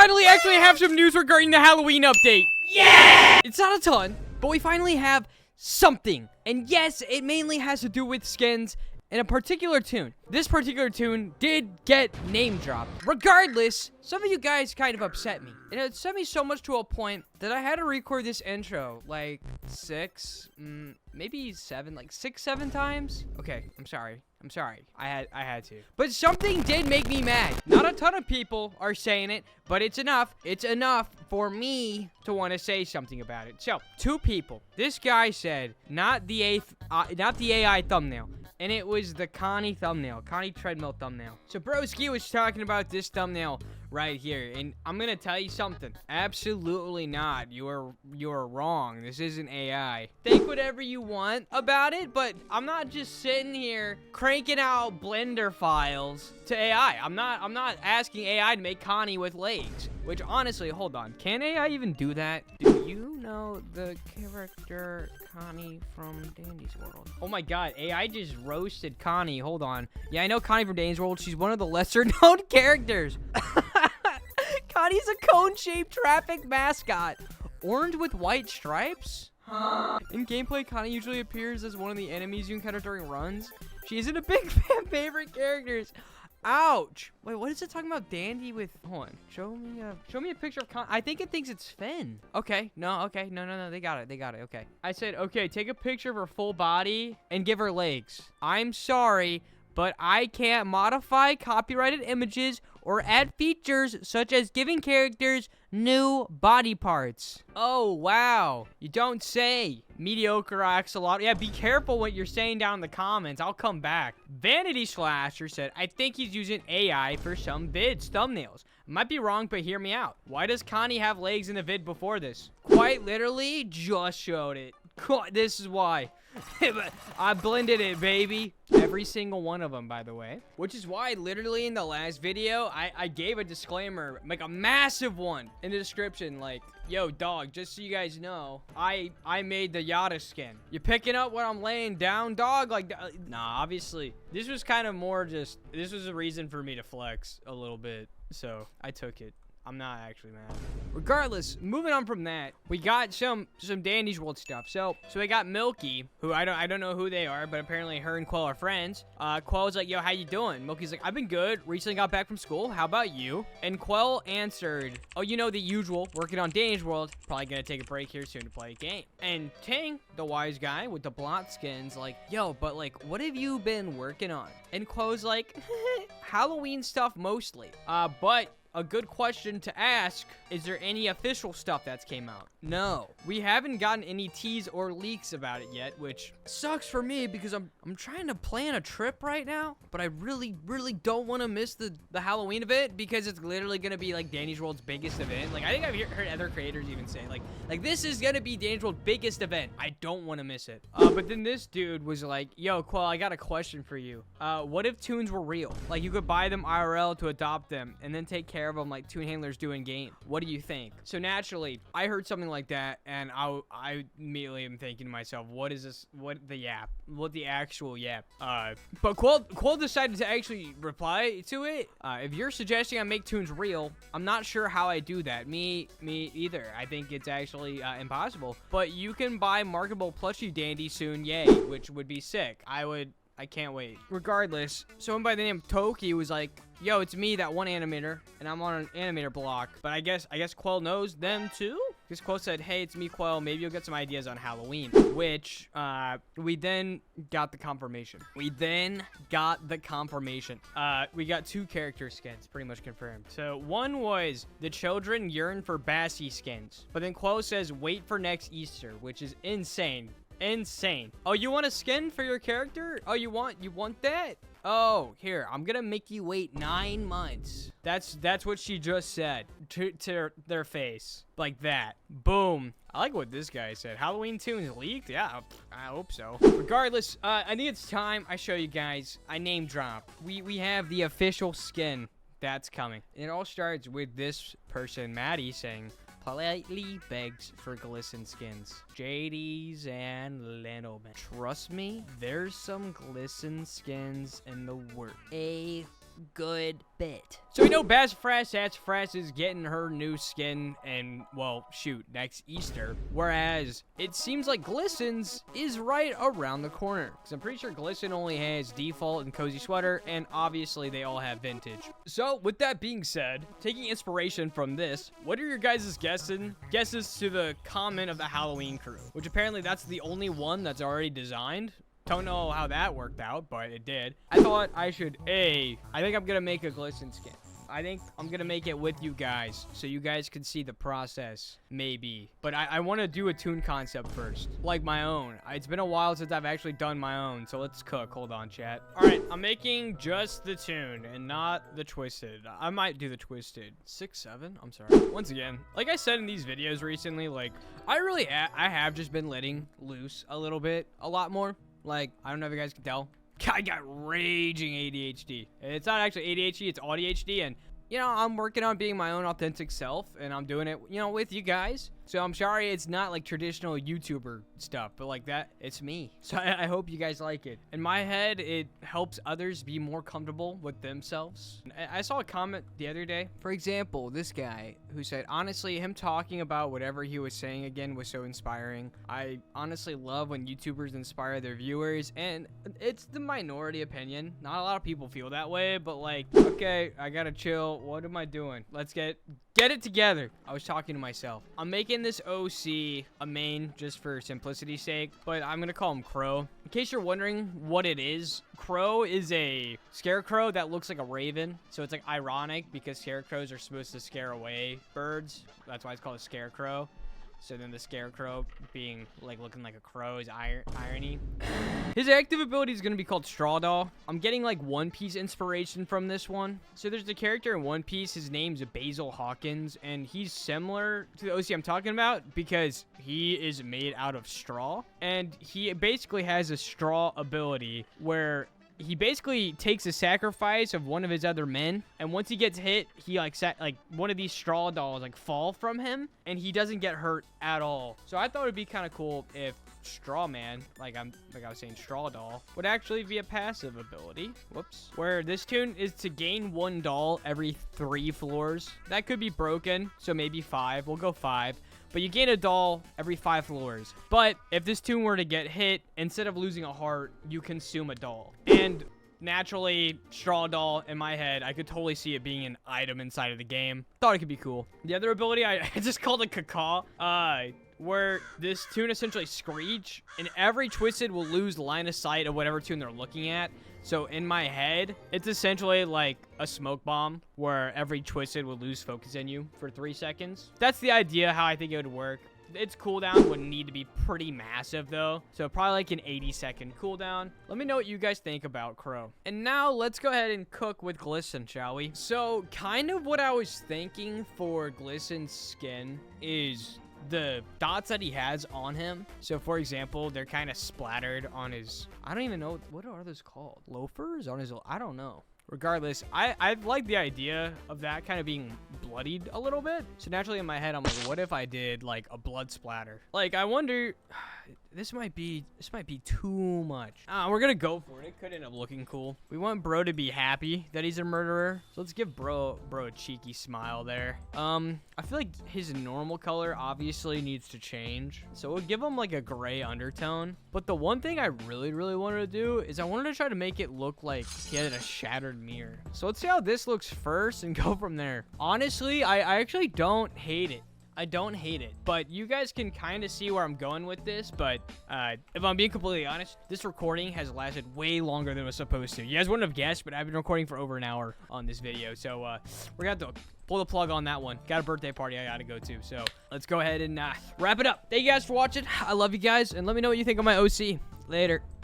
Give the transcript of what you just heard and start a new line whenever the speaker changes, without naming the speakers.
finally actually have some news regarding the Halloween update. Yeah! It's not a ton, but we finally have something. And yes, it mainly has to do with skins in a particular tune. This particular tune did get name dropped. Regardless, some of you guys kind of upset me. And it upset me so much to a point that I had to record this intro like maybe 7 times. Okay, I'm sorry. I had to. But something did make me mad. Not a ton of people are saying it, but it's enough. It's enough for me to want to say something about it. So, 2 people. This guy said, not the AI thumbnail. And it was the Connie thumbnail. Connie treadmill thumbnail. So Broski was talking about this thumbnail right here. And I'm going to tell you something. Absolutely not. You are wrong. This isn't AI. Think whatever you want about it, but I'm not just sitting here cranking out Blender files to AI. I'm not asking AI to make Connie with legs. Which, honestly, hold on. Can AI even do that? Do you know the character Connie from Dandy's World? Oh my god, AI just roasted Connie. Hold on. Yeah, I know Connie from Dandy's World. She's one of the lesser-known characters. Connie's a cone-shaped traffic mascot. Orange with white stripes? Huh? In gameplay, Connie usually appears as one of the enemies you encounter during runs. She isn't a big fan favorite characters. Ouch. Wait, what is it talking about Dandy with? Hold on. Show me a picture of I think it thinks it's Finn. Okay. No. They got it. Okay. I said, okay, take a picture of her full body and give her legs. I'm sorry, but I can't modify copyrighted images or add features such as giving characters new body parts. Oh, wow. You don't say. Mediocre axolotl. Yeah, be careful what you're saying down in the comments. I'll come back. Vanity Slasher said, I think he's using AI for some vids, thumbnails. Might be wrong, but hear me out. Why does Connie have legs in the vid before this? Quite literally, just showed it. This is why. I blended it, baby. Every single one of them, by the way. Which is why, literally, in the last video, I gave a disclaimer, like a massive one, in the description, like, yo, dog, just so you guys know, I made the Yada skin. You picking up what I'm laying down, dog? Like, nah, obviously. This was kind of more just, this was a reason for me to flex a little bit, so I took it. I'm not actually mad. Regardless, moving on from that, we got some Dandy's World stuff. So we got Milky, who I don't know who they are, but apparently her and Quell are friends. Quell was like, yo, how you doing? Milky's like, I've been good. Recently got back from school. How about you? And Quell answered, oh, you know the usual, working on Dandy's World. Probably gonna take a break here soon to play a game. And Ting, the wise guy with the blot skins, like, yo, but like, what have you been working on? And Quell's like, Halloween stuff mostly. But a good question to ask, is there any official stuff that's came out? No. We haven't gotten any teas or leaks about it yet, which sucks for me because I'm trying to plan a trip right now, but I really don't want to miss the Halloween event because it's literally going to be like Dandy's World's biggest event. Like, I think I've heard other creators even say, like this is going to be Dandy's World's biggest event. I don't want to miss it. But then this dude was like, yo, Quell, I got a question for you. What if tunes were real? Like, you could buy them IRL to adopt them and then take care of them like tune handlers do in game. What do you think? So naturally, I heard something like that, and I immediately am thinking to myself, what is this? What the actual yap? But Quell decided to actually reply to it. If you're suggesting I make tunes real, I'm not sure how I do that. Me either. I think it's actually impossible. But you can buy marketable plushie Dandy soon, yay, which would be sick. I can't wait. Regardless, someone by the name of Toki was like, yo, it's me, that one animator, and I'm on an animator block. But I guess Quell knows them too? Because Quell said, hey, it's me, Quell. Maybe you'll get some ideas on Halloween. Which, we then got the confirmation. We got 2 character skins, pretty much confirmed. So one was the children yearn for bassie skins. But then Quell says, wait for next Easter, which is insane. Insane. Oh, you want a skin for your character? Oh, you want that? Oh, here, I'm gonna make you wait 9 months. That's what she just said to their face. Like that. Boom. I like what this guy said. Halloween tunes leaked? Yeah, I hope so. Regardless, I think it's time I show you guys. I name drop. We have the official skin that's coming. And it all starts with this person, Maddie, saying, politely begs for Glisten skins. JD's and Lenoman. Trust me, there's some Glisten skins in the works. A good bit. So we know Sassafras is getting her new skin and, well, shoot, next Easter. Whereas it seems like Glisten's is right around the corner. Because I'm pretty sure Glisten only has default and cozy sweater, and obviously they all have vintage. So with that being said, taking inspiration from this, what are your guys' guesses to the comment of the Halloween crew? Which apparently that's the only one that's already designed. Don't know how that worked out, but it did. I thought I should, I think I'm gonna make a Glisten skin. I think I'm gonna make it with you guys, so you guys can see the process, maybe. But I want to do a tune concept first, like my own. It's been a while since I've actually done my own, so let's cook. Hold on, chat. All right, I'm making just the tune and not the twisted. I might do the twisted. 6-7. I'm sorry. Once again, like I said in these videos recently, like I have just been letting loose a little bit, a lot more. Like, I don't know if you guys can tell. I got raging ADHD. It's not actually ADHD, it's ADHD. And, you know, I'm working on being my own authentic self. And I'm doing it, you know, with you guys. So I'm sorry it's not like traditional YouTuber stuff, but like that, it's me. So I hope you guys like it. In my head, it helps others be more comfortable with themselves. I saw a comment the other day. For example, this guy who said, honestly, him talking about whatever he was saying again was so inspiring. I honestly love when YouTubers inspire their viewers, and it's the minority opinion. Not a lot of people feel that way, but like, okay, I gotta chill. What am I doing? Let's get it together. I was talking to myself. I'm making this OC a main just for simplicity's sake, but I'm gonna call him Crow. In case you're wondering what it is, Crow is a scarecrow that looks like a raven. So it's like ironic because scarecrows are supposed to scare away birds. That's why it's called a scarecrow. So then the scarecrow being like looking like a crow is irony. His active ability is going to be called Straw Doll. I'm getting like One Piece inspiration from this one. So there's the character in One Piece. His name's Basil Hawkins, and he's similar to the OC I'm talking about because he is made out of straw. And he basically has a straw ability where he basically takes a sacrifice of one of his other men, and once he gets hit, he like one of these straw dolls like fall from him, and he doesn't get hurt at all. So I thought it'd be kind of cool if Straw Man, like I was saying, Straw Doll, would actually be a passive ability. Whoops. Where this tune is to gain 1 doll every 3 floors. That could be broken, so maybe 5. We'll go 5. But you gain a doll every 5 floors. But if this tune were to get hit, instead of losing a heart, you consume a doll. And naturally, Straw Doll, in my head, I could totally see it being an item inside of the game. Thought it could be cool. The other ability, I just called it Cacaw. Where this tune essentially screech, and every twisted will lose line of sight of whatever tune they're looking at. So in my head, it's essentially like a smoke bomb where every twisted will lose focus in you for 3 seconds. That's the idea how I think it would work. Its cooldown would need to be pretty massive though. So probably like an 80-second cooldown. Let me know what you guys think about Crow. And now let's go ahead and cook with Glisten, shall we? So kind of what I was thinking for Glisten's skin is the dots that he has on him. So for example, they're kind of splattered on his, I don't even know, what are those called? Loafers on his, I don't know. Regardless, I like the idea of that kind of being bloodied a little bit. So naturally in my head, I'm like, what if I did like a blood splatter? Like, I wonder, this might be too much. We're gonna go for it. It could end up looking cool. We want bro to be happy that he's a murderer. So let's give bro a cheeky smile there. I feel like his normal color obviously needs to change. So we'll give him like a gray undertone. But the one thing I really wanted to do is I wanted to try to make it look like he had a shattered mirror. So let's see how this looks first and go from there. Honestly, I actually don't hate it. I don't hate it, but you guys can kind of see where I'm going with this. But if I'm being completely honest, this recording has lasted way longer than it was supposed to. You guys wouldn't have guessed, but I've been recording for over an hour on this video. So we're gonna have to pull the plug on that one. Got a birthday party I gotta go to. So let's go ahead and wrap it up. Thank you guys for watching. I love you guys, and let me know what you think of my OC. Later.